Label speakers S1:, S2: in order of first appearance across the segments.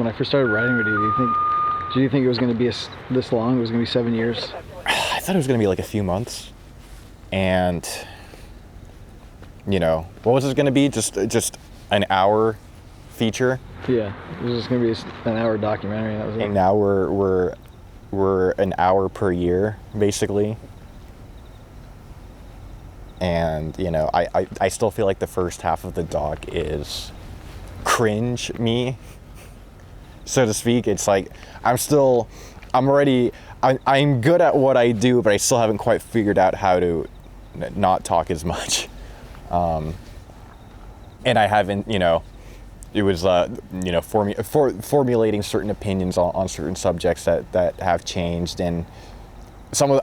S1: when I first started writing with you, did you think it was going to be this long? It was going to be 7 years?
S2: I thought it was going to be like a few months. And, what was it going to be? Just an hour feature?
S1: Yeah, it was just going to be an hour documentary. That was it.
S2: And now we're an hour per year, basically. And, I still feel like the first half of the doc is cringe me, so to speak. It's like, I'm good at what I do, but I still haven't quite figured out how to not talk as much. And I haven't, it was, formulating certain opinions on certain subjects that have changed. And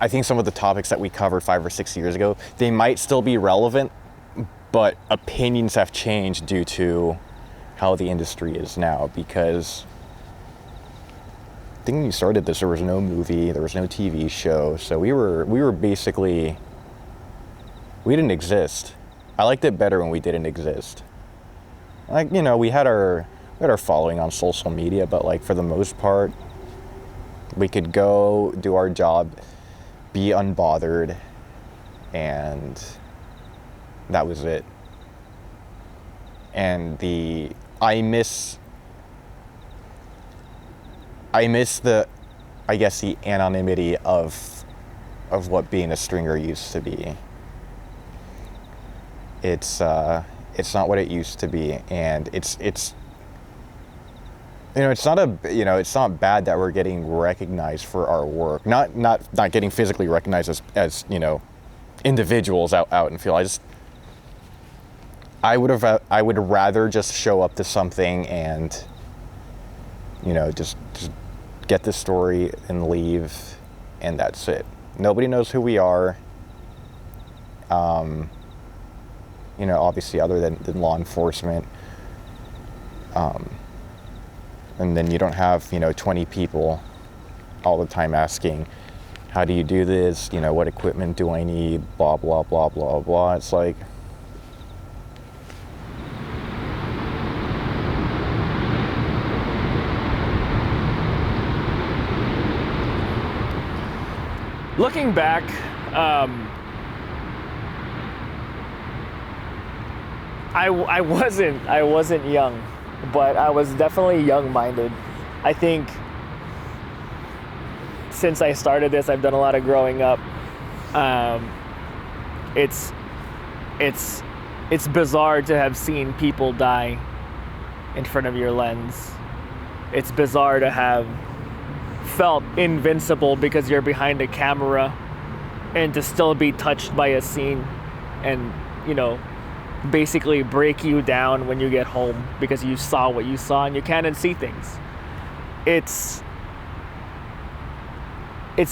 S2: I think some of the topics that we covered 5 or 6 years ago, they might still be relevant, but opinions have changed due to how the industry is now. Because I think when you started this, there was no movie, there was no TV show, so we were basically, we didn't exist. I liked it better when we didn't exist. Like, we had our following on social media, but like for the most part, we could go do our job, be unbothered, and that was it. And I miss the anonymity of what being a stringer used to be. It's not what it used to be, and it's not bad that we're getting recognized for our work. Not getting physically recognized as individuals out in field. I would rather just show up to something and just get the story and leave, and that's it. Nobody knows who we are. Obviously other than law enforcement. And then you don't have, 20 people all the time asking, how do you do this? What equipment do I need? Blah, blah, blah, blah, blah. It's like,
S3: looking back, I wasn't young, but I was definitely young-minded. I think since I started this, I've done a lot of growing up. It's bizarre to have seen people die in front of your lens. It's bizarre to have felt invincible because you're behind a camera, and to still be touched by a scene and, basically break you down when you get home because you saw what you saw and you can't unsee things. It's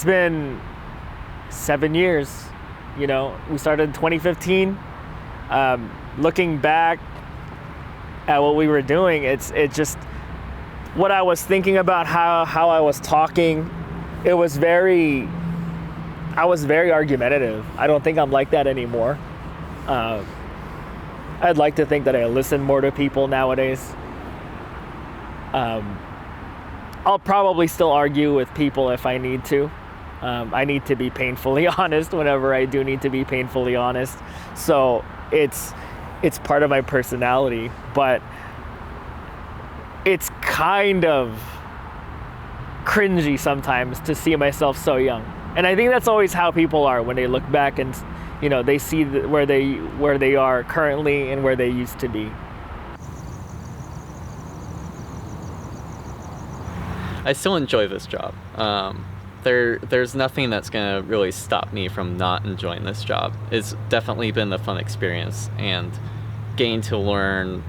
S3: been 7 years. We started in 2015. Looking back at what we were doing, it's just what I was thinking about, how I was talking. I was very argumentative. I don't think I'm like that anymore. I'd like to think that I listen more to people nowadays. I'll probably still argue with people if I need to. I need to be painfully honest whenever I do need to be painfully honest. So it's part of my personality, but it's kind of cringy sometimes to see myself so young. And I think that's always how people are when they look back and they see where they are currently and where they used to be.
S4: I still enjoy this job. There's nothing that's gonna really stop me from not enjoying this job. It's definitely been a fun experience, and getting to learn,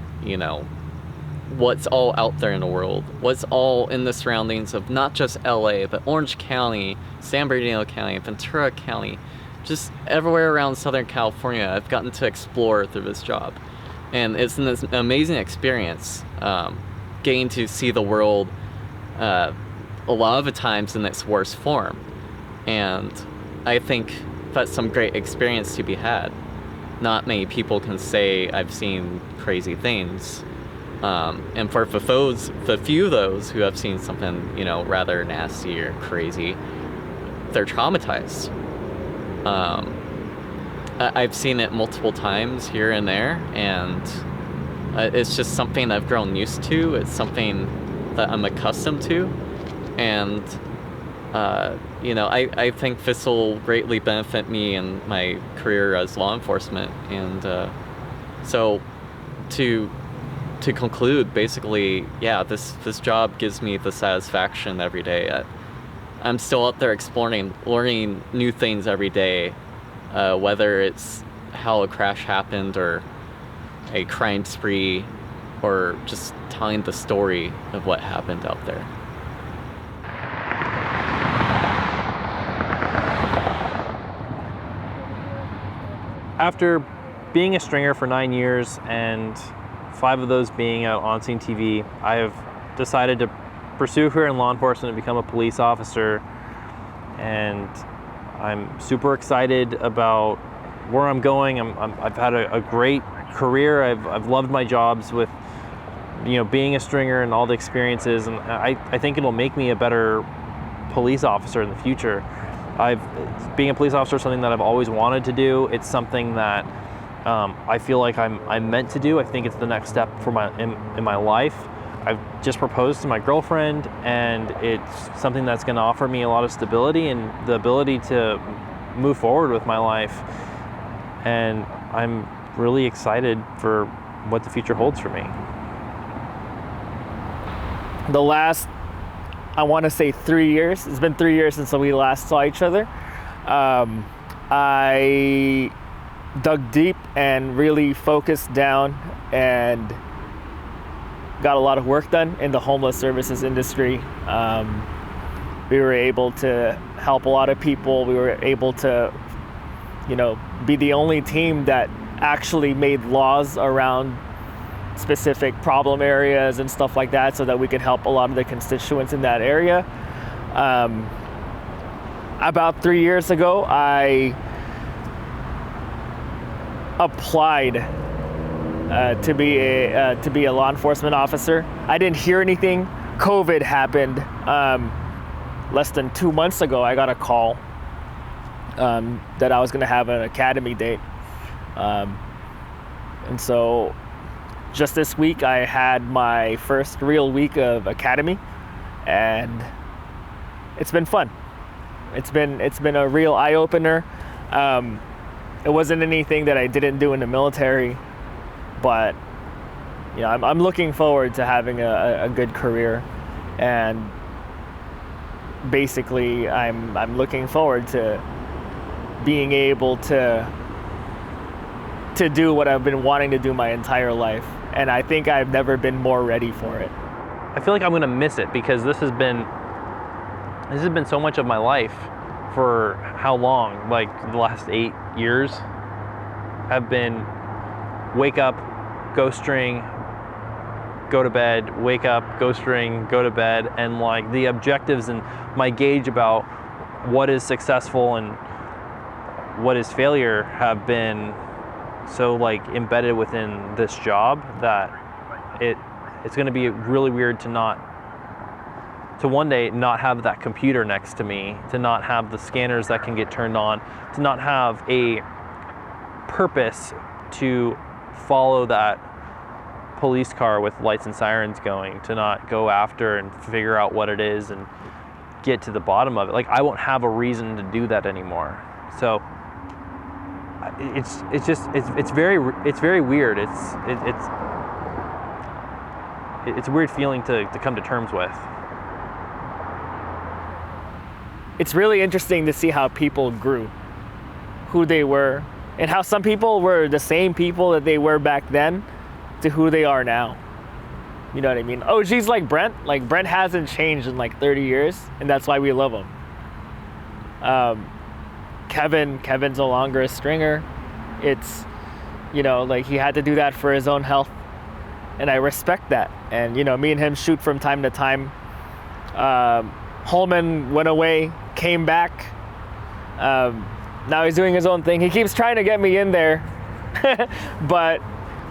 S4: what's all out there in the world, what's all in the surroundings of not just LA, but Orange County, San Bernardino County, Ventura County, just everywhere around Southern California. I've gotten to explore through this job, and it's an amazing experience, getting to see the world a lot of the times in its worst form. And I think that's some great experience to be had. Not many people can say I've seen crazy things, And for the few of those who have seen something, rather nasty or crazy, they're traumatized. I've seen it multiple times here and there, and it's just something I've grown used to. It's something that I'm accustomed to, and I think this will greatly benefit me in my career as law enforcement. And so to conclude, basically, yeah, this job gives me the satisfaction every day. I'm still out there exploring, learning new things every day, whether it's how a crash happened or a crime spree, or just telling the story of what happened out there.
S5: After being a stringer for 9 years and 5 of those being out on scene TV, I have decided to pursue a career in law enforcement and become a police officer. And I'm super excited about where I'm going. I've had a great career. I've loved my jobs with, being a stringer and all the experiences. And I think it'll make me a better police officer in the future. Being a police officer is something that I've always wanted to do. It's something that I feel like I'm meant to do. I think it's the next step for in my life. I've just proposed to my girlfriend, and it's something that's going to offer me a lot of stability and the ability to move forward with my life. And I'm really excited for what the future holds for me.
S3: The last, I want to say 3 years, it's been 3 years since we last saw each other. I dug deep and really focused down and got a lot of work done in the homeless services industry. We were able to help a lot of people. We were able to, be the only team that actually made laws around specific problem areas and stuff like that, so that we could help a lot of the constituents in that area. About 3 years ago, I applied to be a law enforcement officer. I didn't hear anything. COVID happened. Less than 2 months ago, I got a call that I was going to have an academy date. And so just this week, I had my first real week of academy, and it's been fun. It's been a real eye-opener. It wasn't anything that I didn't do in the military, but I'm looking forward to having a good career, and basically I'm looking forward to being able to do what I've been wanting to do my entire life, and I think I've never been more ready for it.
S5: I feel like I'm going to miss it because this has been so much of my life. For how long? Like the last 8 years have been wake up, go string, go to bed, wake up, go string, go to bed, and like the objectives and my gauge about what is successful and what is failure have been so like embedded within this job that it's going to be really weird to one day not have that computer next to me, to not have the scanners that can get turned on, to not have a purpose to follow that police car with lights and sirens going, to not go after and figure out what it is and get to the bottom of it. Like I won't have a reason to do that anymore. So it's very weird. It's a weird feeling to come to terms with.
S3: It's really interesting to see how people grew, who they were, and how some people were the same people that they were back then to who they are now. You know what I mean? Oh, geez, like Brent. Like Brent hasn't changed in like 30 years, and that's why we love him. Kevin's no longer a stringer. It's, like he had to do that for his own health, and I respect that. And, me and him shoot from time to time. Holman went away, came back. Now he's doing his own thing. He keeps trying to get me in there, but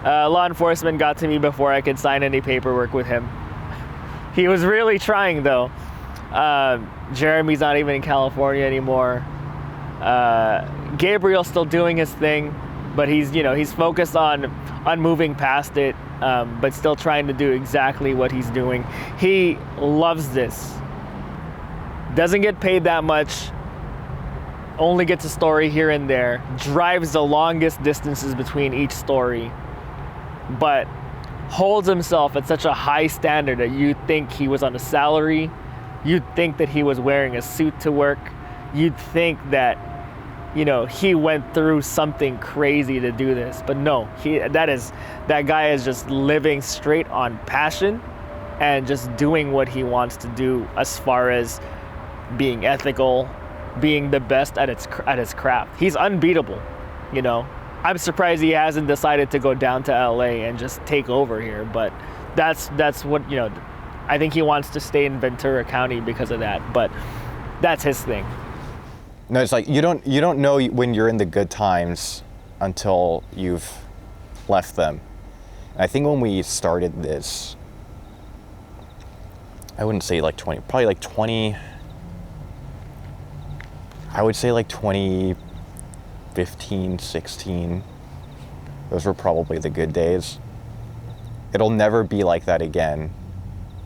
S3: Law enforcement got to me before I could sign any paperwork with him. He was really trying, though. Jeremy's not even in California anymore. Gabriel's still doing his thing, but he's focused on moving past it, but still trying to do exactly what he's doing. He loves this. Doesn't get paid that much. Only gets a story here and there. Drives the longest distances between each story, but holds himself at such a high standard that you'd think he was on a salary. You'd think that he was wearing a suit to work. You'd think that, he went through something crazy to do this. But no, that guy is just living straight on passion and just doing what he wants to do as far as being ethical, being the best at his craft. He's unbeatable, I'm surprised he hasn't decided to go down to LA and just take over here, but that's what, I think he wants to stay in Ventura County because of that, but that's his thing.
S2: No, it's like you don't know when you're in the good times until you've left them. And I think when we started this, I wouldn't say like 20, probably like 20, I would say like 2015, 16. Those were probably the good days. It'll never be like that again.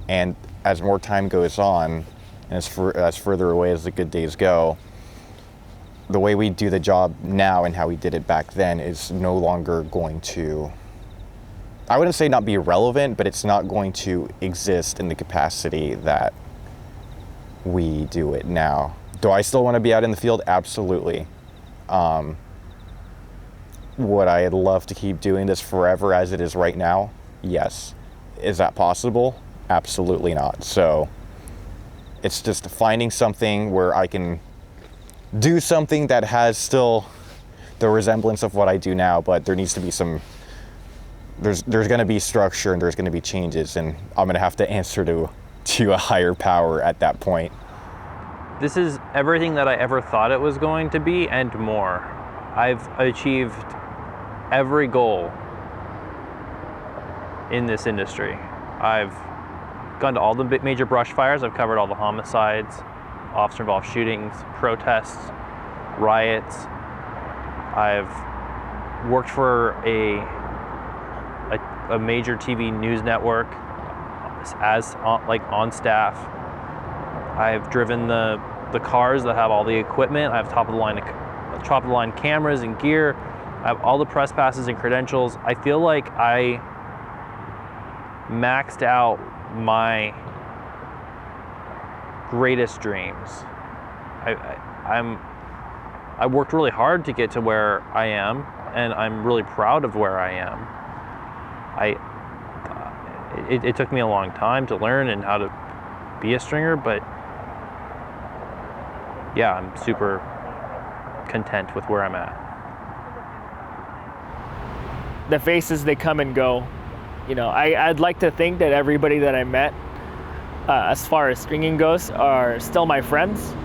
S2: And as more time goes on, and as further away as the good days go, the way we do the job now and how we did it back then is no longer going to, I wouldn't say not be relevant, but it's not going to exist in the capacity that we do it now. Do I still want to be out in the field? Absolutely. Would I love to keep doing this forever as it is right now? Yes. Is that possible? Absolutely not. So it's just finding something where I can do something that has still the resemblance of what I do now, but there needs to be there's going to be structure and there's going to be changes, and I'm going to have to answer to a higher power at that point.
S5: This is everything that I ever thought it was going to be and more. I've achieved every goal in this industry. I've gone to all the major brush fires. I've covered all the homicides, officer-involved shootings, protests, riots. I've worked for a major TV news network as on staff. I've driven the cars that have all the equipment. I have top of the line cameras and gear. I have all the press passes and credentials. I feel like I maxed out my greatest dreams. I worked really hard to get to where I am, and I'm really proud of where I am. It took me a long time to learn and how to be a stringer, but yeah, I'm super content with where I'm at.
S3: The faces, they come and go. I'd like to think that everybody that I met, as far as stringing goes, are still my friends.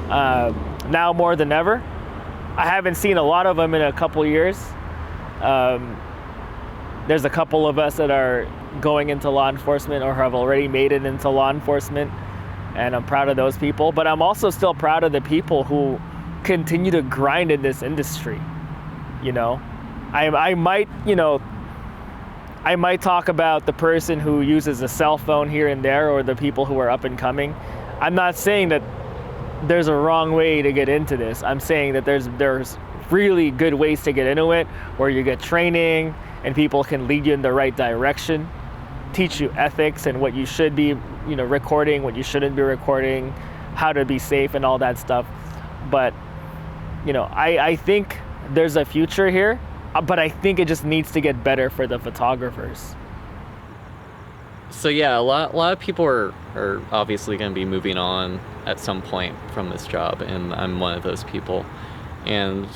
S3: Now more than ever. I haven't seen a lot of them in a couple years. There's a couple of us that are going into law enforcement or have already made it into law enforcement, and I'm proud of those people. But I'm also still proud of the people who continue to grind in this industry. I might talk about the person who uses a cell phone here and there, or the people who are up and coming. I'm not saying that there's a wrong way to get into this. I'm saying that there's really good ways to get into it, where you get training and people can lead you in the right direction, teach you ethics and what you should be, recording, what you shouldn't be recording, how to be safe and all that stuff. But, I think there's a future here, but I think it just needs to get better for the photographers.
S4: So yeah, a lot of people are obviously going to be moving on at some point from this job, and I'm one of those people. And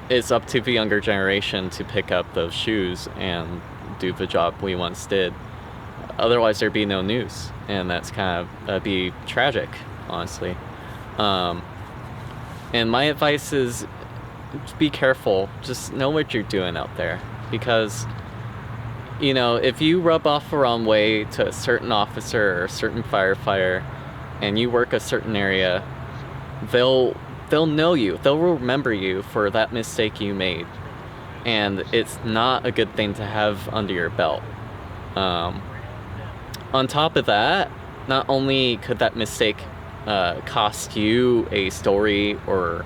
S4: it's up to the younger generation to pick up those shoes and do the job we once did. Otherwise, there'd be no news, and that'd be tragic, honestly. And my advice is, be careful. Just know what you're doing out there, because You know, if you rub off the wrong way to a certain officer or a certain firefighter and you work a certain area, they'll know you. They'll remember you for that mistake you made. And it's not a good thing to have under your belt. On top of that, not only could that mistake cost you a story or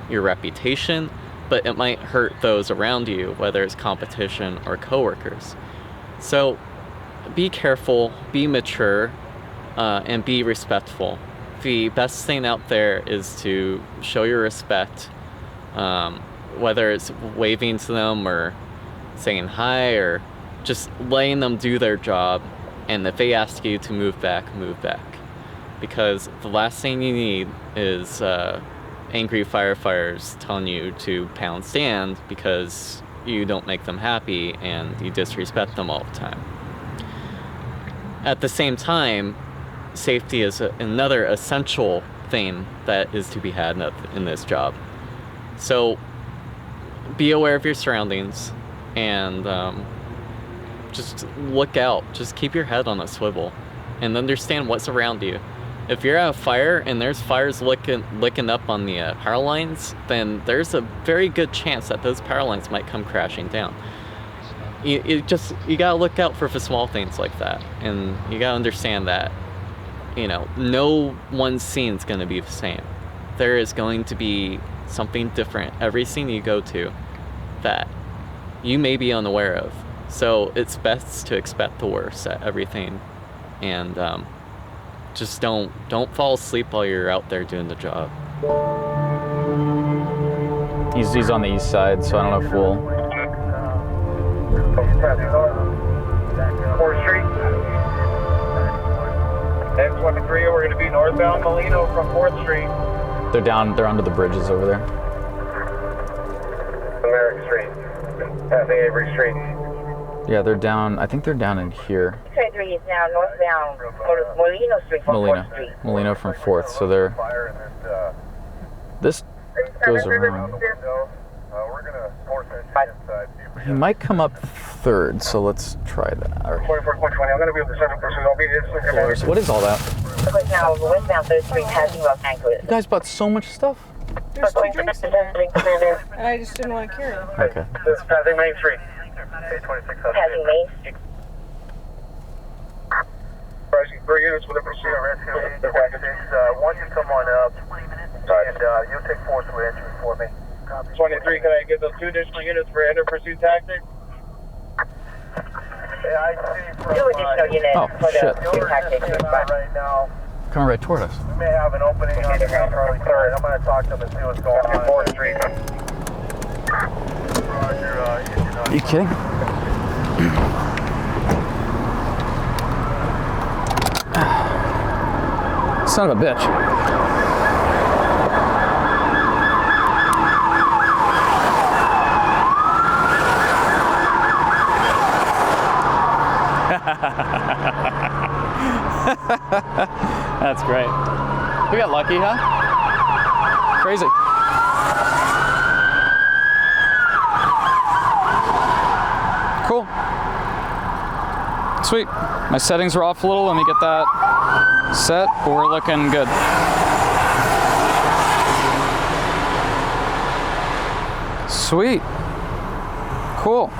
S4: your reputation, but it might hurt those around you, whether it's competition or coworkers. So be careful, be mature, and be respectful. The best thing out there is to show your respect, whether it's waving to them or saying hi or just letting them do their job. And if they ask you to move back, move back. Because the last thing you need is angry firefighters telling you to pound stand because you don't make them happy and you disrespect them all the time. At the same time, safety is another essential thing that is to be had in this job. So be aware of your surroundings and just look out. Just keep your head on a swivel and understand what's around you. If you're at a fire and there's fires licking up on the power lines, then there's a very good chance that those power lines might come crashing down. You gotta look out for the small things like that, and you gotta understand that, you know, no one scene's gonna be the same. There is going to be something different every scene you go to that you may be unaware of. So it's best to expect the worst at everything, and just don't fall asleep while you're out there doing the job.
S6: He's on the east side, so I don't know if we'll...
S7: 4th Street. X23, we're going to be northbound Molino from 4th Street.
S6: They're under the bridges over there.
S7: Merrick Street. Passing Avery Street.
S6: Yeah, they're down, I think they're down in here.
S8: 23 is now northbound Molino Street from 4th Street.
S6: Molino from 4th, so they're... This goes around. He might come up 3rd, so let's try that. All right.
S7: 4420, I'm going to be able to serve person. I'll be here.
S6: What is all that?
S8: Right now, westbound 3rd Street passing Los Angeles.
S6: You guys bought so much stuff?
S9: There's 2 drinks in there, and I just didn't want to carry them.
S6: Okay.
S7: This is passing Main Street.
S8: Passing Main Street.
S7: Pricing 3 units with a pursuit. Once you come on up, and you'll take 4th through entry for me. 23, can I get those 2 additional units for enter pursuit tactics? Yeah, I see from
S8: 2 additional units for
S6: shit.
S8: the pursuit tactics.
S7: right now.
S6: Coming right toward us.
S7: We may have an opening on the Charlie 3rd. I'm going to talk to them and see what's going on. 4th Street.
S6: Are you kidding? Son of a bitch. That's great. We got lucky, huh? Crazy. Cool. Sweet. My settings are off a little. Let me get that set, but we're looking good. Sweet. Cool.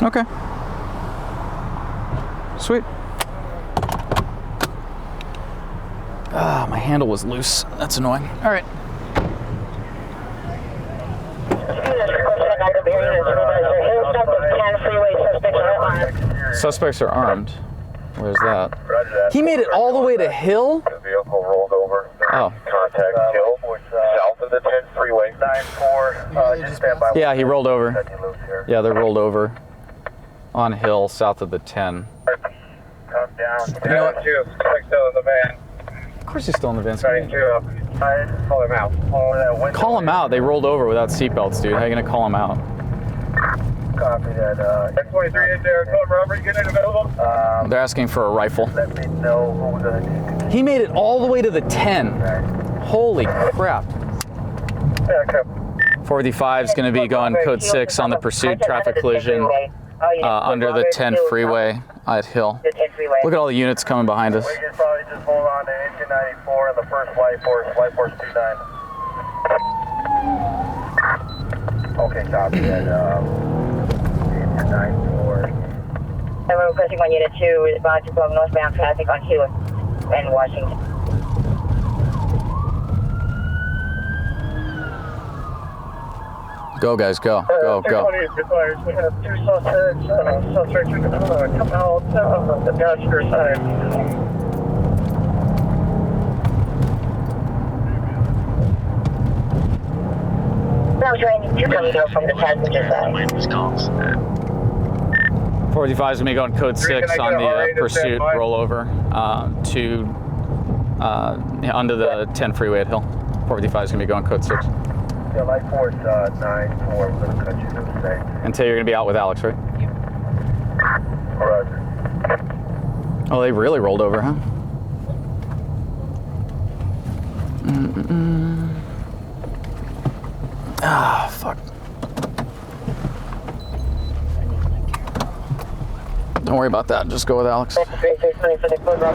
S6: Okay. Sweet. Ah, my handle was loose. That's annoying. All right. Suspects are armed. Where's that? He made it all the way to Hill?
S7: The vehicle rolled over.
S6: Oh.
S7: Contact Hill, south of the 10 freeway. 9-4, just stand by.
S6: Yeah, he rolled over. Yeah, they're rolled over on Hill, south of the 10.
S7: Come down.
S6: You know what?
S7: Suspect still in the van.
S6: Of course he's still in the van.
S7: Starting to call him out.
S6: Call him out. They rolled over without seatbelts, dude. How are you gonna call him out?
S7: Copy that. X23 is there. Code Robert, unit available.
S6: They're asking for a rifle.
S7: Let me know who we're gonna do.
S6: He made it all the way to the 10. Holy crap.
S7: Yeah, okay.
S6: 455 is going to be going code 6 on the pursuit traffic collision under the 10 freeway at Hill. Look at all the units coming behind us.
S7: We can probably just hold on to engine 94 and the first flight force 29. Okay, copy that. Engine 94.
S8: We're requesting on Unit 2, respond to northbound traffic on Hill and Washington.
S6: Go, guys, go. Go, go.
S7: We have 2 suspects. Suspects are going to come out the passenger side.
S8: Now trying to coming out from the passenger side.
S6: 455 is going to be going code 6 on the pursuit rollover under the 10 freeway at Hill. 455 is going to be going code 6.
S7: Yeah, light force 94. We're going to cut you to the state.
S6: Until you're going to be out with Alex, right?
S7: Roger.
S6: Oh, they really rolled over, huh? Ah, fuck. Don't worry about that. Just go with Alex.
S8: For the code route.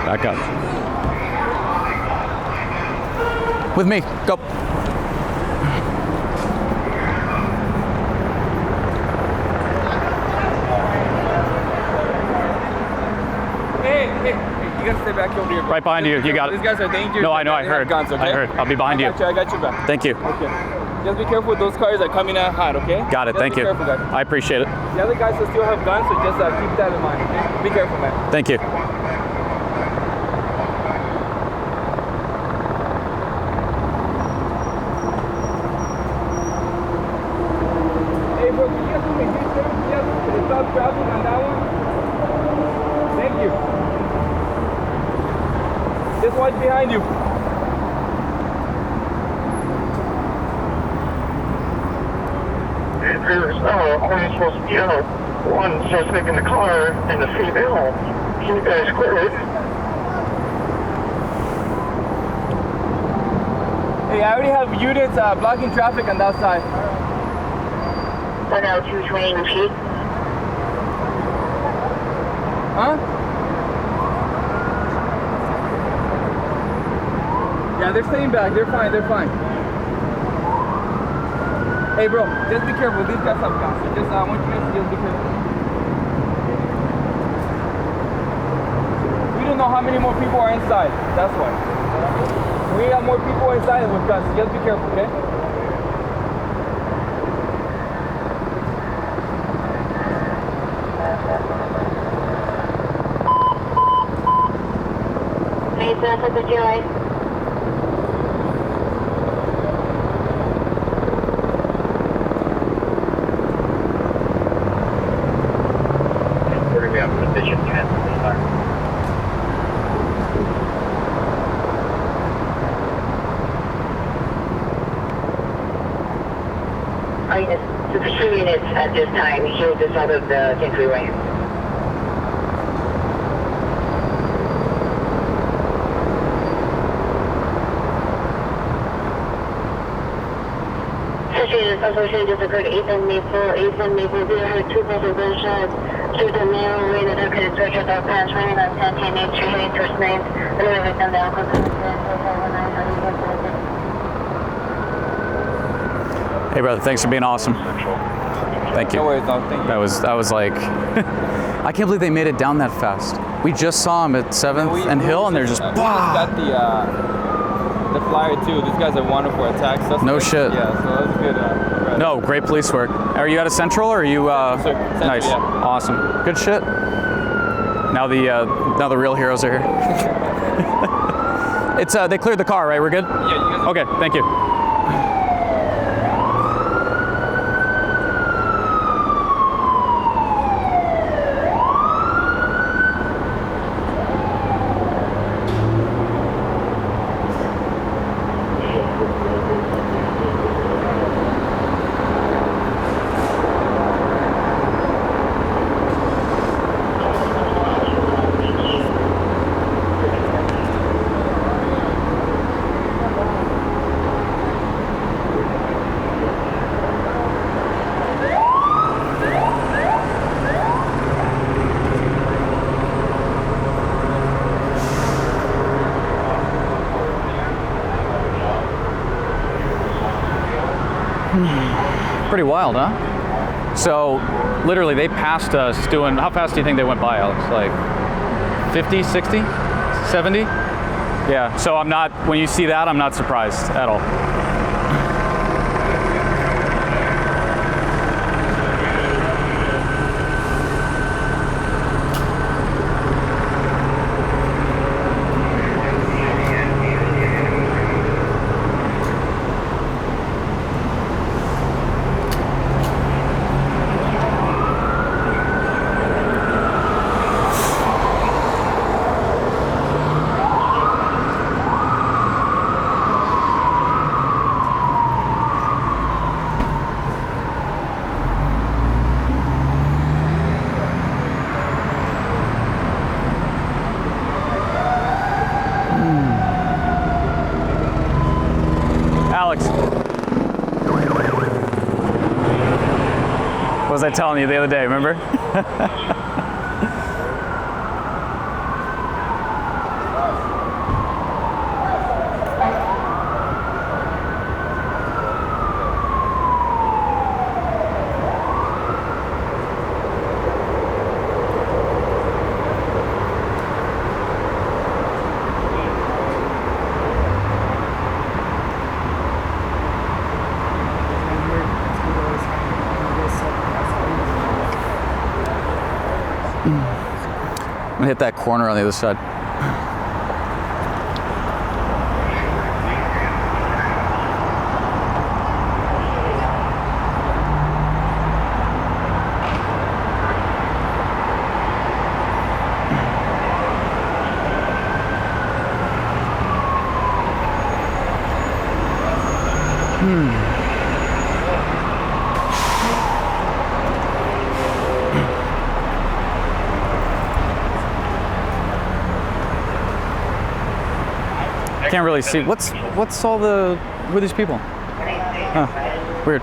S6: Back up. With me. Go.
S10: Hey, you gotta stay back over here.
S6: Right behind you. You got it.
S10: These guys are dangerous.
S6: No, I know. I
S10: They have
S6: heard.
S10: guns, okay?
S6: I heard. I'll be behind you.
S10: I got you back.
S6: Thank you.
S10: Okay. Just be careful with those cars that come in hot, okay?
S6: Got it.
S10: Just
S6: Thank
S10: be
S6: you.
S10: Careful, guys.
S6: I appreciate it.
S10: The other guys will still have guns, so just keep that in mind, okay? Be careful, man.
S6: Thank you.
S10: Hey, bro, can you just do me this, sir? Just stop traffic on that one. Thank you. Just watch behind you.
S7: There's only supposed to be one suspect in the car and the female. Can you guys clear it?
S10: Hey, I already have units blocking traffic on that side.
S8: 102 feet.
S10: Huh? Yeah, they're staying back. They're fine. They're fine. Hey, bro, just be careful. These guys have guns. So just I want you guys to just be careful. We don't know how many more people are inside. That's why. We have more people inside with guns. So just be careful, okay?
S8: Please, that's the GI.
S7: We're going to be on position 10.
S8: The pursuit units at this time, he'll just out of the 10 freeway. Association just occurred 8th and Maple, 0 had 2 bullets gunshots. Shoot the male way that could search at our pass running on 10 8 street heading towards 9th. Another victim, the alcohol.
S6: Hey, brother. Thanks for being awesome. Thank you.
S10: No worries, dog. Thank you.
S6: That was like, I can't believe they made it down that fast. We just saw them at 7th and Hill, and they're just,
S10: we just got the
S11: the flyer too. These guys are wanted for attack suspects.
S6: No shit.
S11: Yeah, so that was good.
S6: No, great police work. Are you out of Central or are you?
S11: Central,
S6: Nice,
S11: yeah.
S6: awesome, good shit. Now the real heroes are here. It's they cleared the car, right? We're good.
S11: Yeah, you guys.
S6: Okay, thank you. Pretty wild, huh? So, literally, they passed us doing, how fast do you think they went by, Alex? Like 50, 60, 70? Yeah, so I'm not, when you see that, I'm not surprised at all. Alex, what was I telling you the other day, remember? I'm gonna hit that corner on the other side. Can't really see. What's all the, who are these people? Huh, weird.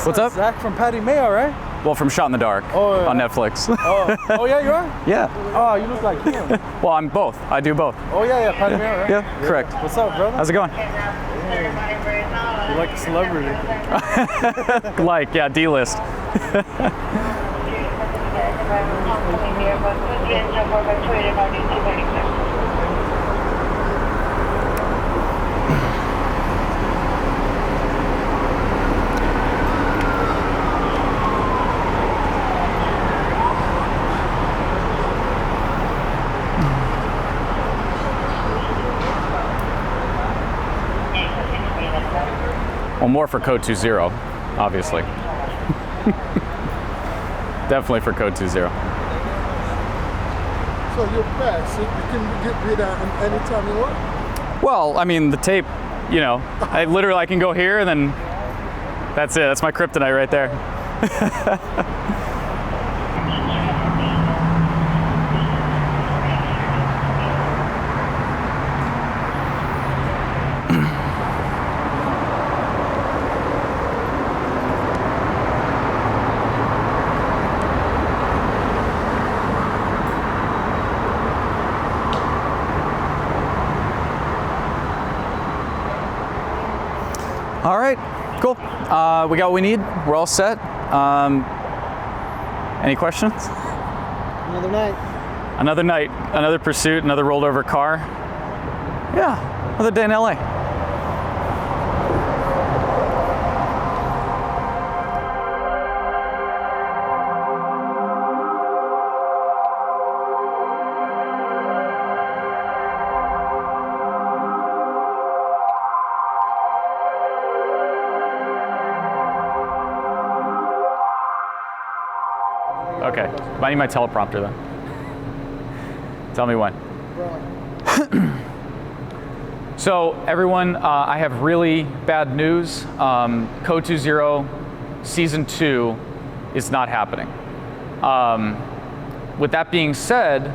S6: What's up?
S12: Zach from Patty Mayo, right?
S6: Well, from Shot in the Dark on Netflix.
S12: Oh yeah, you are?
S6: Yeah.
S12: Oh, you look like him.
S6: Well, I'm both. I do both.
S12: Oh yeah, Patty Mayo, right?
S6: Yeah, correct.
S12: What's up, brother?
S6: How's it going?
S12: You're like a celebrity.
S6: Like, yeah, D-list. Well, more for code 20, obviously. Definitely for code 20.
S12: So you're fast, so you can get rid of anytime you want?
S6: Well, I mean, the tape, you know, I can go here and then that's it. That's my kryptonite right there. All right, Cool. We got what we need. We're all set. Any questions?
S1: Another night.
S6: Another night, another pursuit, another rolled over car. Yeah, another day in LA. Okay, I need my teleprompter then. Tell me when. So everyone, I have really bad news. Code 2.0 Season 2 is not happening. With that being said,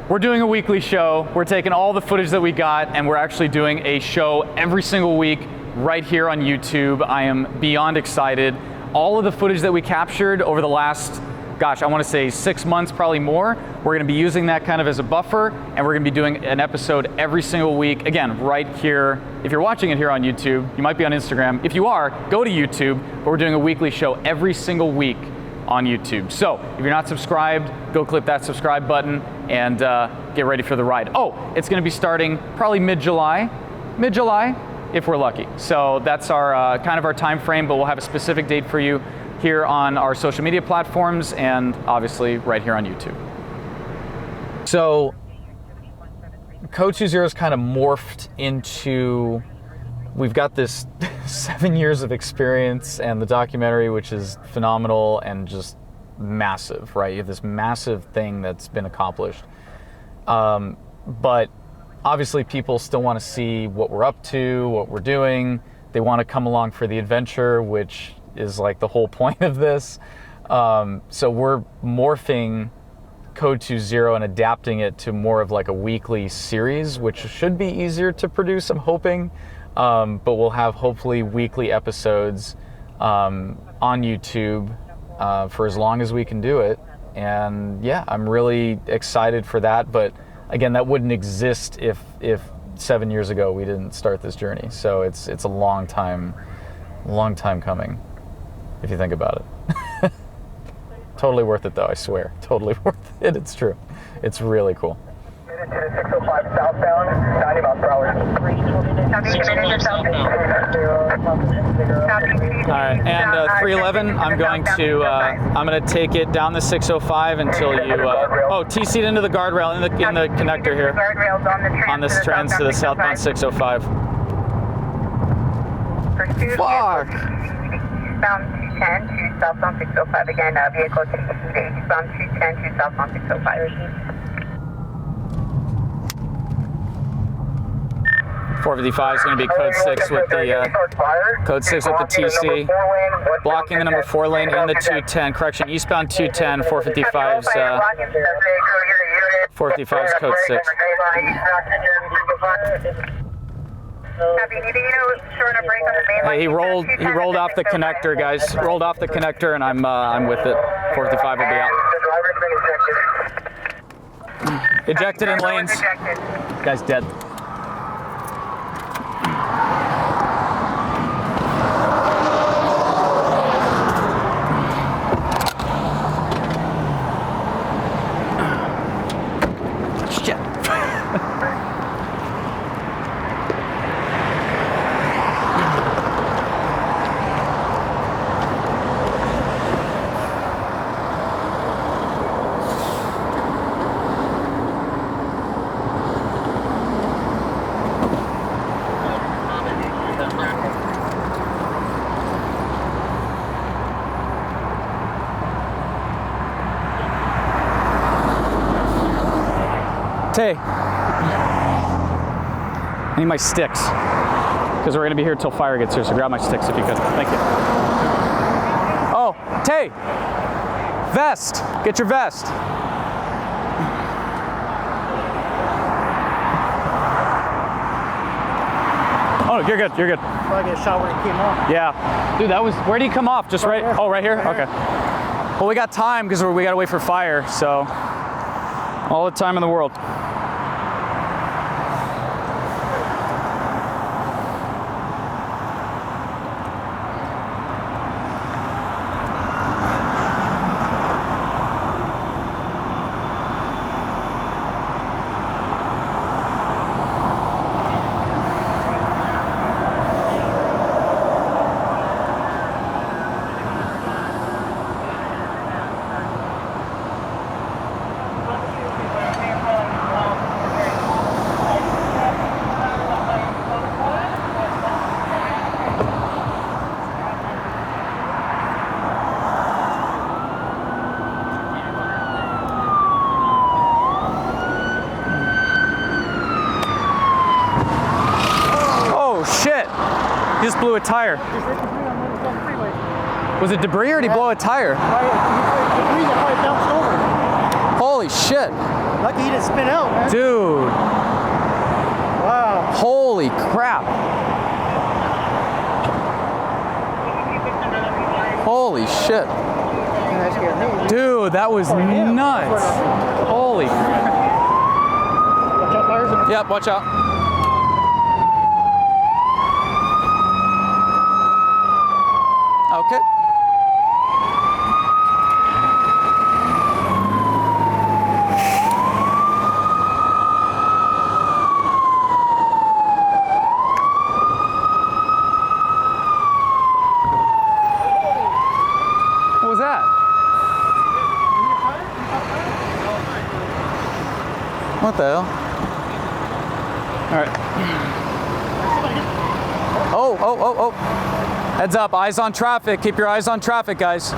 S6: we're doing a weekly show. We're taking all the footage that we got and we're actually doing a show every single week right here on YouTube. I am beyond excited. All of the footage that we captured over the last, gosh, I want to say 6 months, probably more. We're going to be using that kind of as a buffer, and we're going to be doing an episode every single week. Again, right here. If you're watching it here on YouTube, you might be on Instagram. If you are, go to YouTube, but we're doing a weekly show every single week on YouTube. So if you're not subscribed, go click that subscribe button and get ready for the ride. Oh, it's going to be starting probably mid-July if we're lucky. So that's our kind of our time frame, but we'll have a specific date for you here on our social media platforms and obviously right here on YouTube. So Code 2.0 is kind of morphed into, we've got this 7 years of experience and the documentary, which is phenomenal and just massive, right? You have this massive thing that's been accomplished. But obviously people still want to see what we're up to, what we're doing. They want to come along for the adventure, which is like the whole point of this. So we're morphing Code 2.0 and adapting it to more of like a weekly series, which should be easier to produce, I'm hoping. But we'll have hopefully weekly episodes on YouTube for as long as we can do it. And yeah, I'm really excited for that. But again, that wouldn't exist if 7 years ago we didn't start this journey. So it's a long time coming, if you think about it. Totally worth it though, I swear. Totally worth it. It's true. It's really cool.
S7: 605 southbound, 90 miles per hour.
S6: All right, and 311, I'm going to take it down the 605 until you, TC'd into the guardrail in the connector here. On this trans to the southbound 605. Fuck!
S8: Eastbound 210 to southbound 605 again, vehicle to eastbound 210 to southbound 605.
S6: 455 is going to be code 6 with the TC, blocking the number 4 lane in the 210. Correction, eastbound 210, 455's 455's code 6. Hey, he rolled off the connector, guys. Rolled off the connector, and I'm with it. 455 will be out. Ejected in lanes. Guy's dead. Tay, I need my sticks, because we're going to be here till fire gets here, so grab my sticks if you could. Thank you. Oh, Tay, vest, get your vest. Oh, you're good, you're good.
S1: I get a shot where he came off.
S6: Yeah. Dude, where did he come off? Just right? Oh, right here? Okay. Well, we got time, because we got to wait for fire, so all the time in the world. He just blew a tire. Was it debris or did he blow a tire?
S13: Debris that probably bounced over.
S6: Holy shit.
S13: Lucky he didn't spin out, man.
S6: Dude.
S13: Wow.
S6: Holy crap. Holy shit. Dude, that was nuts. Holy crap.
S13: Watch out, tires.
S6: Yep, watch out. Okay. What was that? What the hell? All right. Oh. Heads up, eyes on traffic. Keep your eyes on traffic, guys.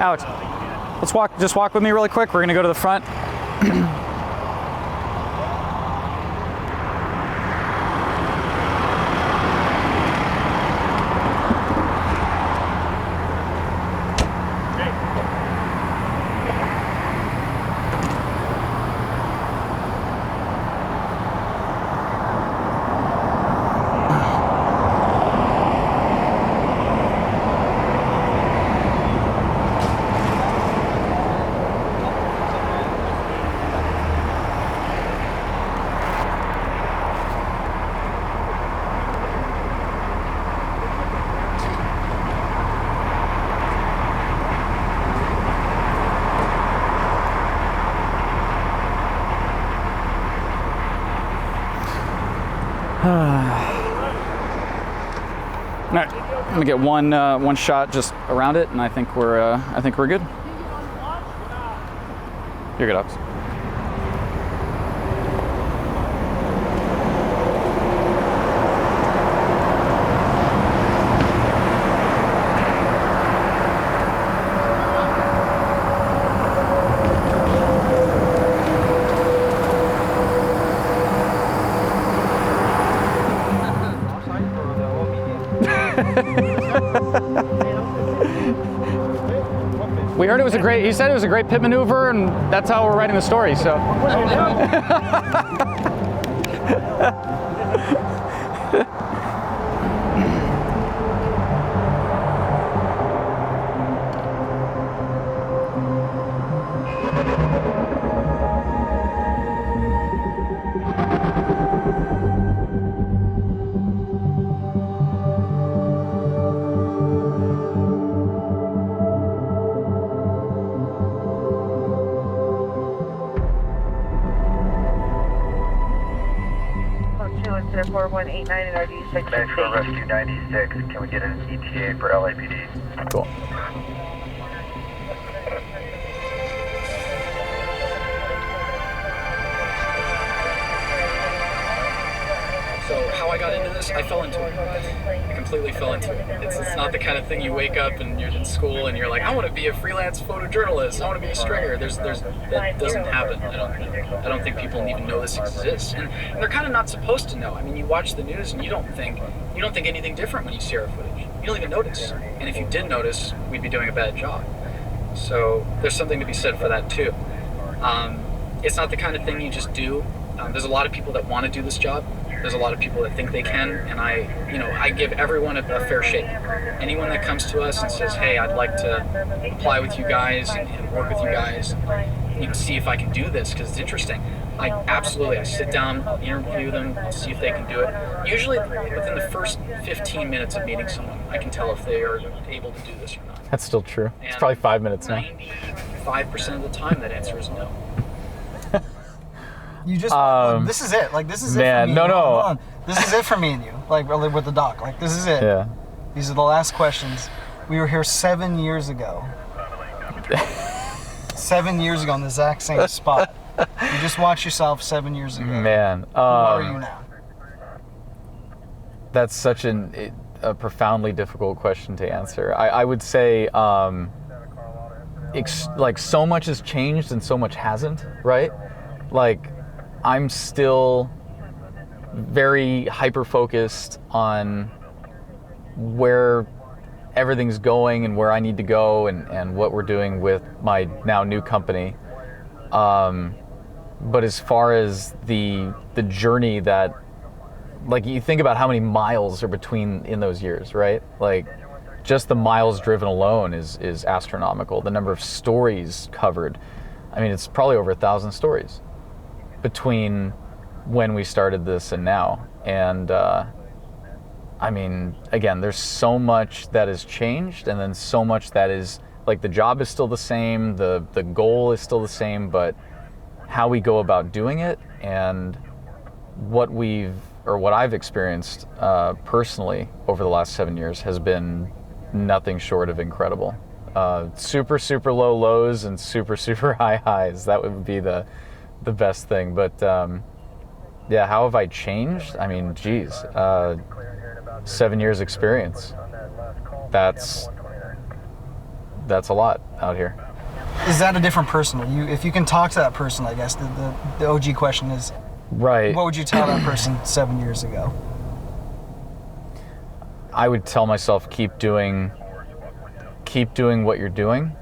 S6: Alex, just walk with me really quick. We're gonna go to the front. All right, I'm gonna get one shot just around it, and I think we're good. You're good, Alex. We heard it was he said it was a great pit maneuver, and that's how we're writing the story, so.
S14: Center 4189 and RD6.
S7: Metro Rescue 96. Can we get an ETA for LAPD?
S6: Cool.
S10: So
S15: how I got into this. I fell into it. I completely fell into it. It's not the kind of thing you wake up and you're in school and you're like, I want to be a freelance photojournalist. I want to be a stringer. That doesn't happen. I don't think people even know this exists, and they're kind of not supposed to know. I mean, you watch the news and you don't think anything different when you see our footage. You don't even notice. And if you did notice, we'd be doing a bad job. So there's something to be said for that too. It's not the kind of thing you just do. There's a lot of people that want to do this job. There's a lot of people that think they can, and I give everyone a fair shake. Anyone that comes to us and says, hey, I'd like to apply with you guys and work with you guys, and, see if I can do this because it's interesting. I sit down, I'll interview them, I'll see if they can do it. Usually within the first 15 minutes of meeting someone, I can tell if they are able to do this or not.
S6: That's still true. It's probably 5 minutes now.
S15: 95% of the time that answer is no.
S13: You just this is it. Like, this is
S6: man,
S13: it for me.
S6: No.
S13: This is it for me and you. Like, really, with the doc. Like, this is it.
S6: Yeah.
S13: These are the last questions. We were here 7 years ago. 7 years ago on the exact same spot. You just watch yourself 7 years ago.
S6: Man.
S13: Who are you now?
S6: That's such a profoundly difficult question to answer. I would say, like, so much has changed and so much hasn't, right? Like, I'm still very hyper-focused on where everything's going and where I need to go and what we're doing with my now new company. But as far as the journey that, like, you think about how many miles are between in those years, right? Like, just the miles driven alone is astronomical. The number of stories covered, I mean, it's probably over 1,000 stories between when we started this and now. And I mean, again, there's so much that has changed, and then so much that is, like, the job is still the same, the goal is still the same, but how we go about doing it and what I've experienced personally over the last 7 years has been nothing short of incredible. Super, super low lows and super, super high highs. That would be the best thing. But yeah, how have I changed? I mean, geez, 7 years experience. That's a lot out here.
S13: Is that a different person? If you can talk to that person, I guess the OG question is,
S6: right,
S13: what would you tell that person 7 years ago?
S6: I would tell myself, keep doing what you're doing.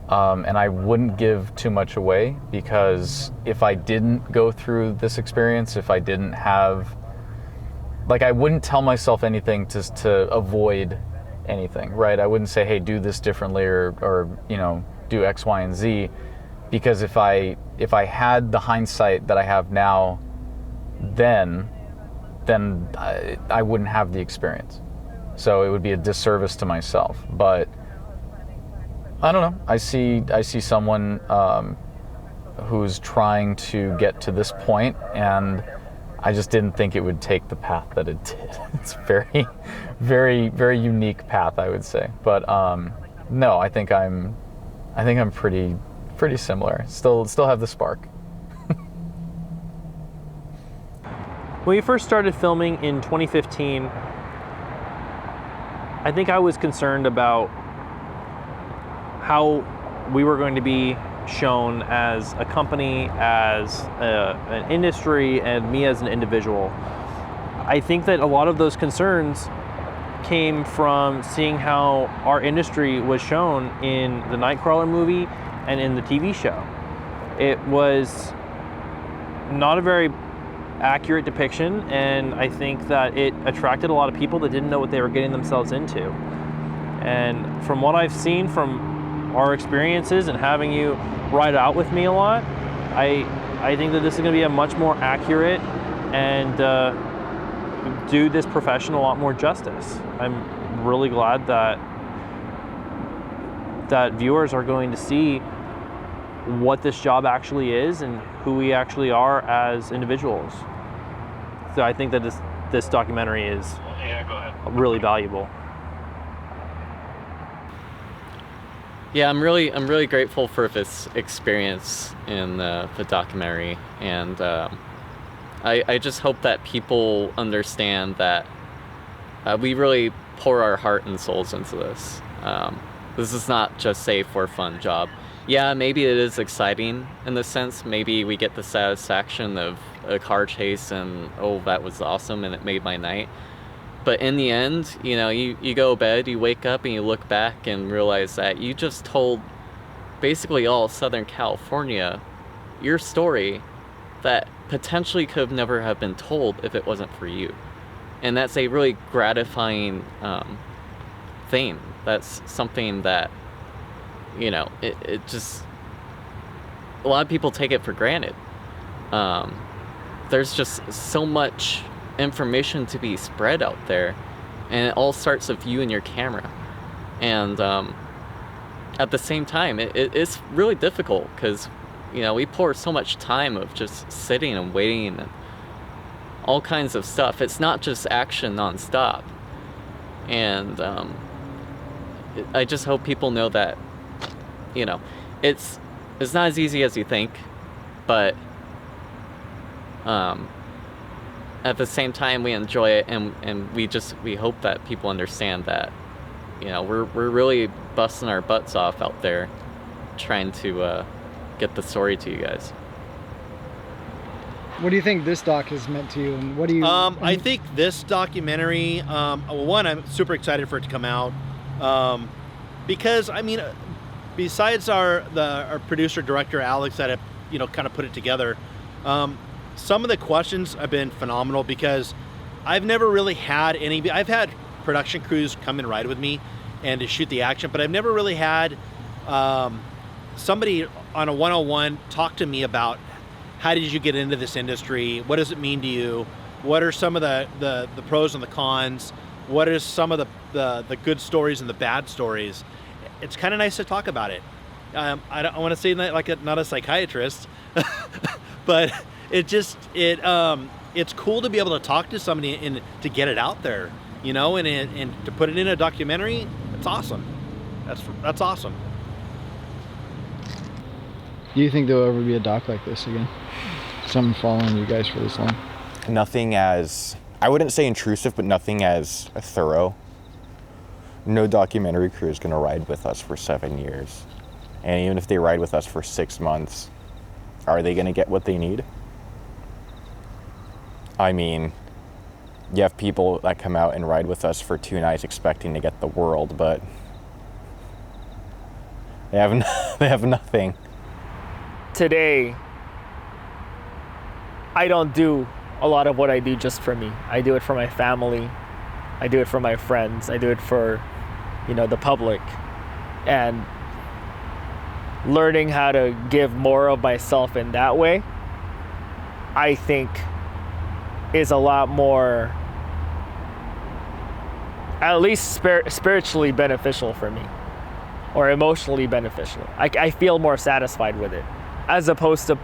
S6: And I wouldn't give too much away, because if I didn't go through this experience, if I didn't have, like, I wouldn't tell myself anything to avoid anything, right? I wouldn't say, hey, do this differently or do X, Y, and Z, because if I had the hindsight that I have now, then I wouldn't have the experience. So it would be a disservice to myself. But I don't know. I see someone who's trying to get to this point, and I just didn't think it would take the path that it did. It's very, very, very unique path, I would say. But no, I think I'm pretty similar. Still have the spark.
S5: When we first started filming in 2015, I think I was concerned about how we were going to be shown as a company, as an industry, and me as an individual. I think that a lot of those concerns came from seeing how our industry was shown in the Nightcrawler movie and in the TV show. It was not a very accurate depiction, and I think that it attracted a lot of people that didn't know what they were getting themselves into. And from what I've seen from our experiences and having you ride out with me a lot, I think that this is going to be a much more accurate and do this profession a lot more justice. I'm really glad that viewers are going to see what this job actually is and who we actually are as individuals. So I think that this documentary is really valuable.
S4: Yeah, I'm really grateful for this experience in the documentary, and I just hope that people understand that we really pour our heart and souls into this. This is not just a for fun job. Yeah, maybe it is exciting in the sense, maybe we get the satisfaction of a car chase and, oh, that was awesome and it made my night. But in the end, you know, you go to bed, you wake up and you look back and realize that you just told basically all of Southern California your story that potentially could have never have been told if it wasn't for you. And that's a really gratifying thing. That's something that, you know, it just, a lot of people take it for granted. There's just so much information to be spread out there, and it all starts with you and your camera. And at the same time, it's really difficult because, you know, we pour so much time of just sitting and waiting and all kinds of stuff. It's not just action nonstop. And I just hope people know that, you know, it's not as easy as you think, but at the same time we enjoy it, and we hope that people understand that, you know, we're really busting our butts off out there trying to get the story to you guys.
S13: What do you think this doc has meant to you, and what do you?
S16: I think this documentary, well, one, I'm super excited for it to come out, because I mean, besides our producer director Alex that have, you know, kind of put it together, some of the questions have been phenomenal because I've never really had any. I've had production crews come and ride with me and to shoot the action, but I've never really had somebody on a one-on-one talk to me about how did you get into this industry? What does it mean to you? What are some of the pros and the cons? What are some of the good stories and the bad stories? It's kind of nice to talk about it. I want to say that like not a psychiatrist, but it's cool to be able to talk to somebody and to get it out there, you know, and to put it in a documentary. It's awesome. That's awesome.
S1: Do you think there'll ever be a doc like this again? Someone following you guys for this long?
S2: Nothing as, I wouldn't say intrusive, but nothing as thorough. No documentary crew is going to ride with us for 7 years. And even if they ride with us for 6 months, are they going to get what they need? I mean, you have people that come out and ride with us for 2 nights expecting to get the world, but they have nothing.
S3: Today, I don't do a lot of what I do just for me. I do it for my family. I do it for my friends. I do it for, you know, the public. And learning how to give more of myself in that way, I think, is a lot more, at least spiritually beneficial for me, or emotionally beneficial. I feel more satisfied with it, as opposed to,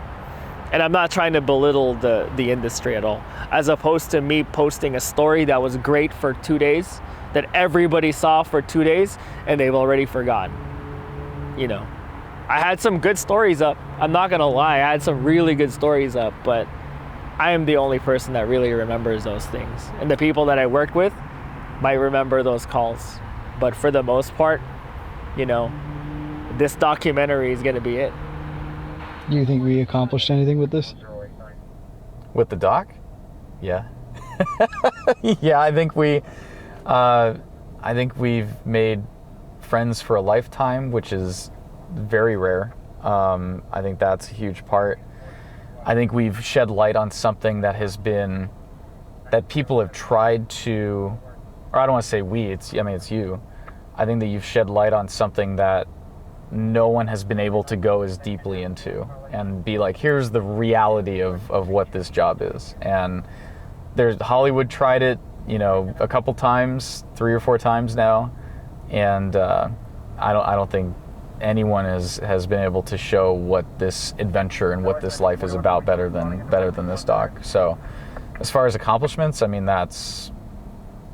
S3: and I'm not trying to belittle the industry at all, as opposed to me posting a story that was great for 2 days, that everybody saw for 2 days, and they've already forgotten. You know, I had some good stories up. I'm not gonna lie, I had some really good stories up, but I am the only person that really remembers those things. And the people that I worked with might remember those calls. But for the most part, you know, this documentary is gonna be it.
S1: Do you think we accomplished anything with this?
S6: With the doc? Yeah. Yeah, I think we've made friends for a lifetime, which is very rare. I think that's a huge part. I think we've shed light on something that has been, that people have tried to, or I don't want to say we, it's you. I think that you've shed light on something that no one has been able to go as deeply into and be like, here's the reality of what this job is. And Hollywood tried it, you know, a couple times, 3 or 4 times now. And I don't think anyone has been able to show what this adventure and what this life is about better than this doc. So as far as accomplishments, I mean, that's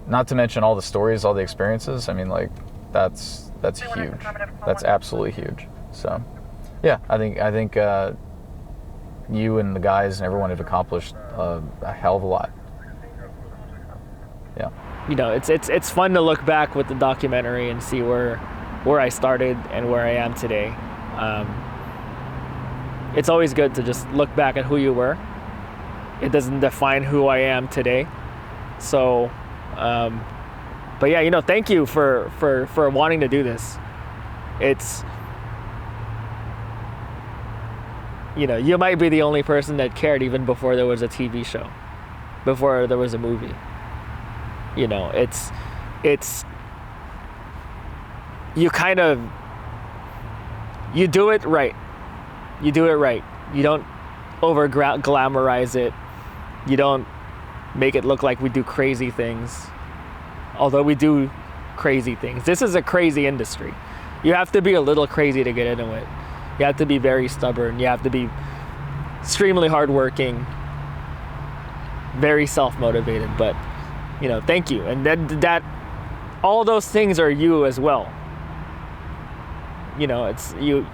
S6: not to mention all the stories, all the experiences. I mean, like, that's huge. That's absolutely huge. So yeah, I think
S2: you and the guys and everyone have accomplished a hell of a lot. Yeah.
S3: You know, it's fun to look back with the documentary and see where I started and where I am today. It's always good to just look back at who you were. It doesn't define who I am today. So, but yeah, you know, thank you for wanting to do this. It's, you know, you might be the only person that cared even before there was a TV show, before there was a movie. You know, it's you kind of, you do it right. You do it right. You don't over glamorize it. You don't make it look like we do crazy things. Although we do crazy things. This is a crazy industry. You have to be a little crazy to get into it. You have to be very stubborn. You have to be extremely hardworking, very self-motivated. But, you know, thank you. And that all those things are you as well. You know, it's you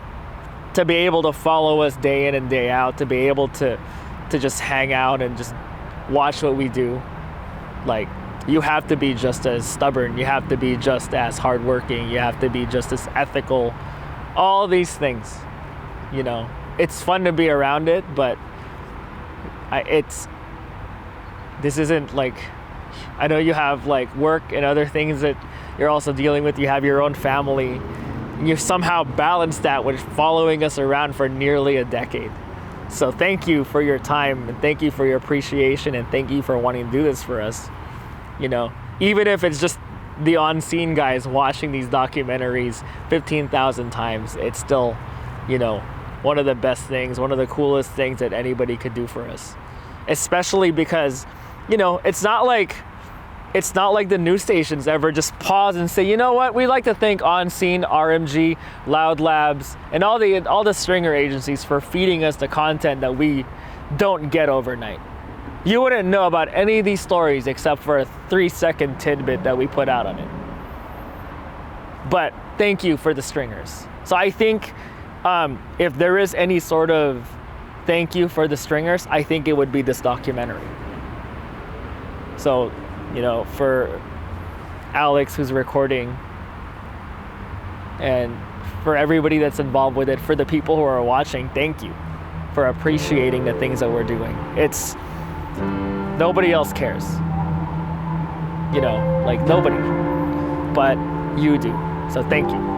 S3: to be able to follow us day in and day out, to be able to just hang out and just watch what we do. Like, you have to be just as stubborn. You have to be just as hardworking. You have to be just as ethical. All these things, you know. It's fun to be around it, but this isn't like, I know you have like work and other things that you're also dealing with. You have your own family. You've somehow balanced that with following us around for nearly a decade. So thank you for your time, and thank you for your appreciation, and thank you for wanting to do this for us. You know, even if it's just the on-scene guys watching these documentaries 15,000 times, it's still, you know, one of the best things, one of the coolest things that anybody could do for us. Especially because, you know, it's not like the news stations ever just pause and say, you know what, we like to thank On Scene, RMG, Loud Labs, and all the stringer agencies for feeding us the content that we don't get overnight. You wouldn't know about any of these stories except for a 3-second tidbit that we put out on it. But thank you for the stringers. So I think if there is any sort of thank you for the stringers, I think it would be this documentary. So, you know, for Alex who's recording, and for everybody that's involved with it, for the people who are watching, thank you for appreciating the things that we're doing. It's, nobody else cares. You know, like nobody, but you do. So thank you.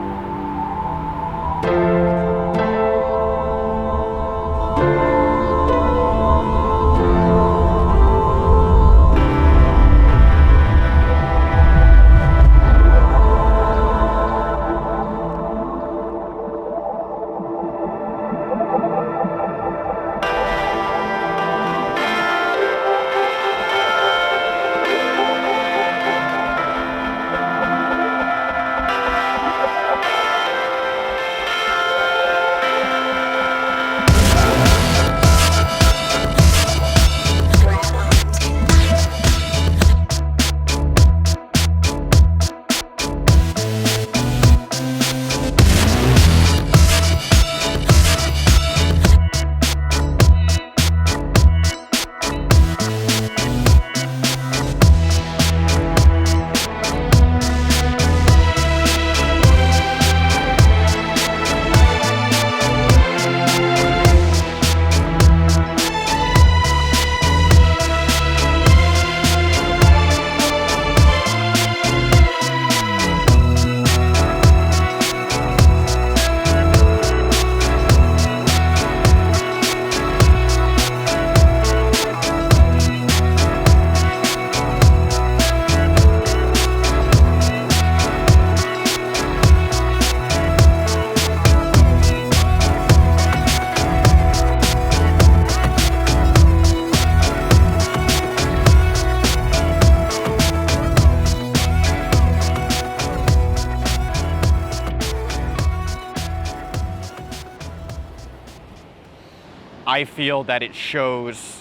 S2: I feel that it shows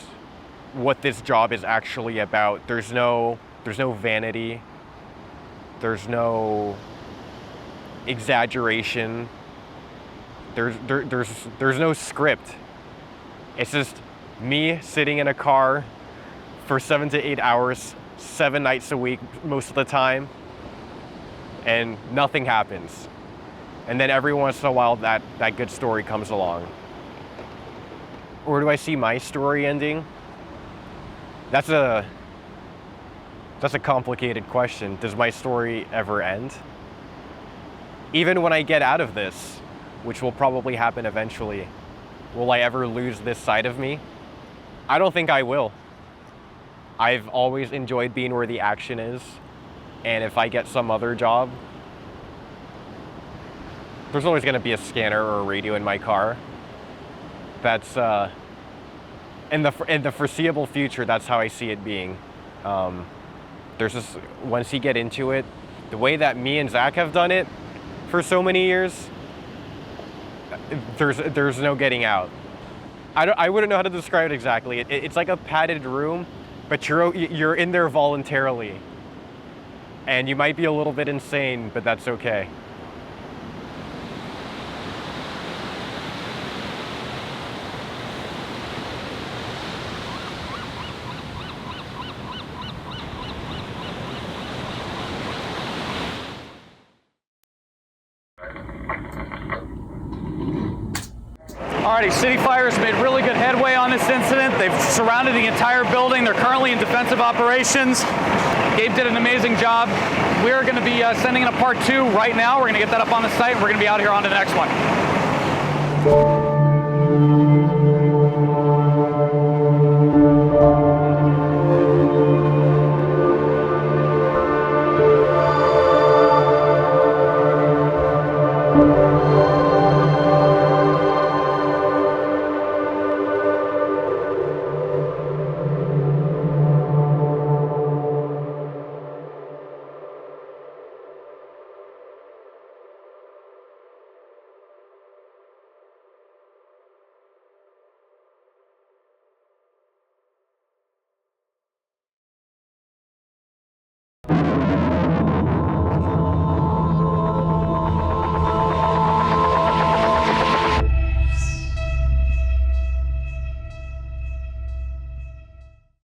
S2: what this job is actually about. There's no vanity. There's no exaggeration. There's no script. It's just me sitting in a car for 7 to 8 hours, 7 nights a week most of the time, and nothing happens. And then every once in a while that good story comes along. Where do I see my story ending? That's a complicated question. Does my story ever end? Even when I get out of this, which will probably happen eventually, will I ever lose this side of me? I don't think I will. I've always enjoyed being where the action is, and if I get some other job, there's always going to be a scanner or a radio in my car. That's in the foreseeable future. That's how I see it being. There's just, once you get into it, the way that me and Zach have done it for so many years, there's no getting out. I wouldn't know how to describe it exactly. It's like a padded room, but you're in there voluntarily, and you might be a little bit insane, but that's okay.
S6: Alrighty, City Fire's made really good headway on this incident. They've surrounded the entire building. They're currently in defensive operations. Gabe did an amazing job. We're going to be sending in a part 2 right now. We're going to get that up on the site, and we're going to be out here on to the next one.